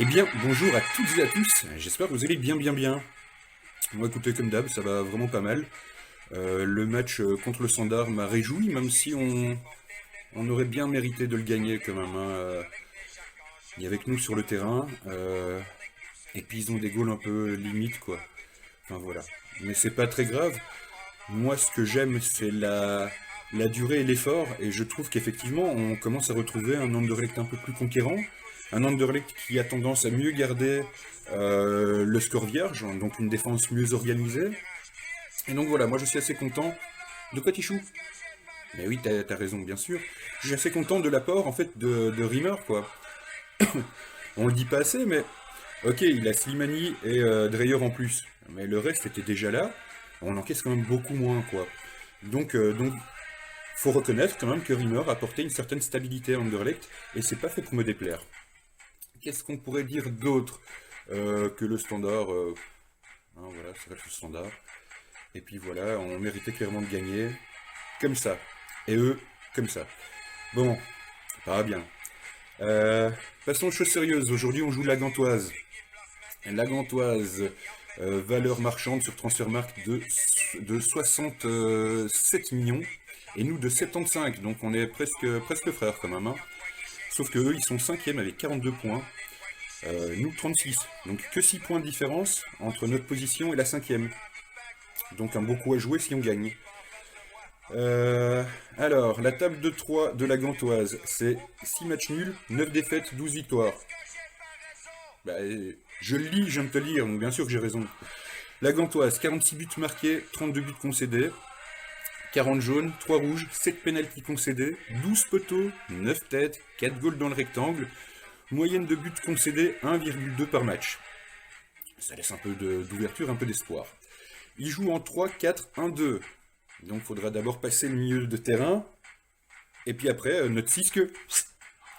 Eh bien, bonjour à toutes et à tous, j'espère que vous allez bien. Moi, écoutez, comme d'hab, ça va vraiment pas mal. Le match contre le Standard m'a réjoui, même si on aurait bien mérité de le gagner quand même, hein. Il y avait que nous sur le terrain, et puis ils ont des goals un peu limites, quoi. Enfin voilà. Mais c'est pas très grave. Moi, ce que j'aime, c'est la durée et l'effort, et je trouve qu'effectivement, on commence à retrouver un Anderlecht un peu plus conquérant, un Anderlecht qui a tendance à mieux garder le score vierge, donc une défense mieux organisée. Et donc voilà, moi je suis assez content. De quoi, Tichou? Mais oui, t'as raison, bien sûr. Je suis assez content de l'apport, en fait, de Rimmer, quoi. On le dit pas assez, mais ok, il a Slimani et Dreyer en plus. Mais le reste était déjà là. On encaisse quand même beaucoup moins, quoi. Donc, faut reconnaître quand même que Rimmer a apporté une certaine stabilité à Anderlecht, et c'est pas fait pour me déplaire. Qu'est-ce qu'on pourrait dire d'autre que le Standard voilà, ça reste le Standard. Et puis voilà, on méritait clairement de gagner. Comme ça. Et eux, comme ça. Bon, ça va bien. Passons aux choses sérieuses. Aujourd'hui, on joue la Gantoise. La Gantoise, valeur marchande sur Transfermarkt de 67 millions. Et nous de 75. Donc on est presque frères quand même, hein. Sauf que eux, ils sont 5e avec 42 points. Nous 36. Donc que 6 points de différence entre notre position et la 5e. Donc un beau coup à jouer si on gagne. Alors, la table de 3 de la Gantoise, c'est 6 matchs nuls, 9 défaites, 12 victoires. Bah, je le lis, je viens de te lire, donc bien sûr que j'ai raison. La Gantoise, 46 buts marqués, 32 buts concédés, 40 jaunes, 3 rouges, 7 pénaltys concédés, 12 poteaux, 9 têtes, 4 goals dans le rectangle, moyenne de buts concédés 1,2 par match. Ça laisse un peu d'ouverture, un peu d'espoir. Il joue en 3-4-1-2. Donc il faudra d'abord passer le milieu de terrain. Et puis après, notre 6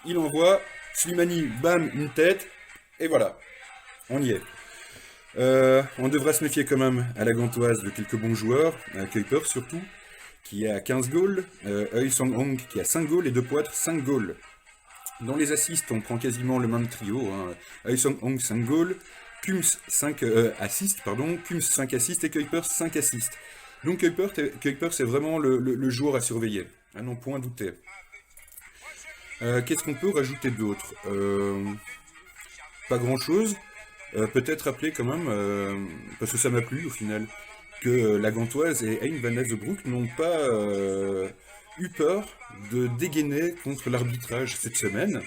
il envoie Slimani, bam, une tête. Et voilà, on y est. On devra se méfier quand même à la Gantoise de quelques bons joueurs. Kuiper surtout, qui a 15 goals. Ui Song-hong qui a 5 goals. Et De Poitre, 5 goals. Dans les assists, on prend quasiment le même trio. Ui Song-hong, 5 goals. Kums 5 assists, pardon. Kums 5 assists et Kuiper 5 assists. Donc Kuiper c'est vraiment le joueur à surveiller, à n'en point douter. Qu'est-ce qu'on peut rajouter d'autre? Pas grand chose. Peut-être rappeler quand même, parce que ça m'a plu au final, que la Gantoise et Hein van Azebroek n'ont pas eu peur de dégainer contre l'arbitrage cette semaine.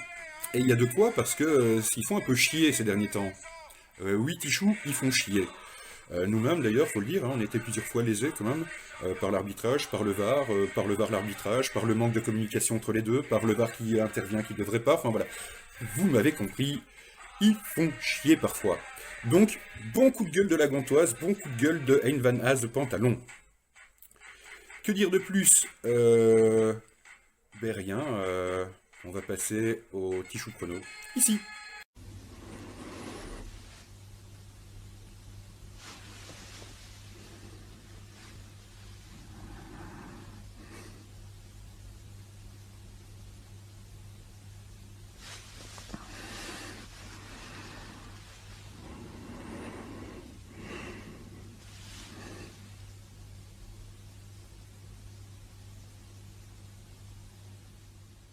Et il y a de quoi, parce que ils font un peu chier ces derniers temps. Oui, Tichou, ils font chier. Nous-mêmes, d'ailleurs, faut le dire, hein, on a été plusieurs fois lésés quand même, par l'arbitrage, par le VAR l'arbitrage, par le manque de communication entre les deux, par le VAR qui intervient, qui ne devrait pas, enfin voilà. Vous m'avez compris, ils font chier parfois. Donc, bon coup de gueule de la Gantoise, bon coup de gueule de Hein van Az Pantalon. Que dire de plus? Ben rien, on va passer au Tichou chrono, ici.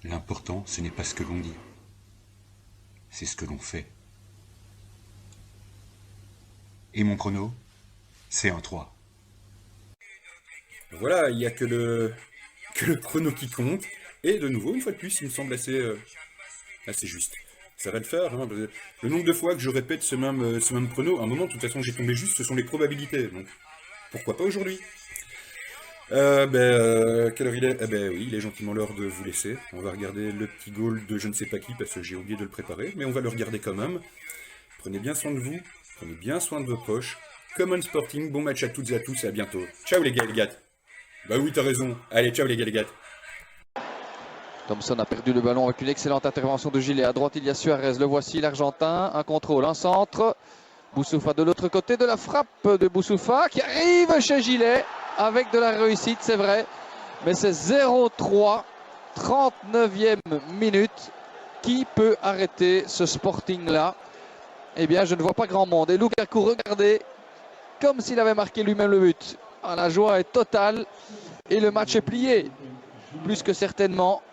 L'important, ce n'est pas ce que l'on dit, c'est ce que l'on fait. Et mon chrono, c'est un 3. Voilà, il n'y a que le chrono qui compte. Et de nouveau, une fois de plus, il me semble assez juste. Ça va le faire, hein. Le nombre de fois que je répète ce même chrono, à un moment, de toute façon, j'ai tombé juste, ce sont les probabilités. Donc, pourquoi pas aujourd'hui? Quelle heure il est? Eh ben oui, il est gentiment l'heure de vous laisser. On va regarder le petit goal de je ne sais pas qui, parce que j'ai oublié de le préparer, mais on va le regarder quand même. Prenez bien soin de vous, prenez bien soin de vos proches. Common Sporting, bon match à toutes et à tous, et à bientôt. Ciao les gars et les gars. Bah oui, t'as raison. Allez, ciao les gars et les gars. Thompson a perdu le ballon avec une excellente intervention de Gillet. À droite, il y a Suarez. Le voici, l'Argentin. Un contrôle, un centre. Boussoufa de l'autre côté de la frappe de Boussoufa qui arrive chez Gillet avec de la réussite, c'est vrai. Mais c'est 0-3, 39e minute. Qui peut arrêter ce Sporting-là? Eh bien, je ne vois pas grand monde. Et Lukaku, regardez, comme s'il avait marqué lui-même le but. Ah, la joie est totale et le match est plié, plus que certainement,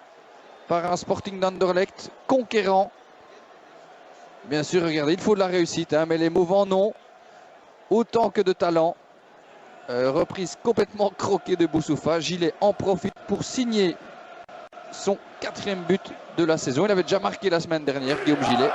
par un Sporting d'Anderlecht conquérant. Bien sûr, regardez, il faut de la réussite, hein, mais les mouvements non, autant que de talent. Reprise complètement croquée de Boussoufa. Gillet en profite pour signer son 4e but de la saison. Il avait déjà marqué la semaine dernière, Guillaume Gillet.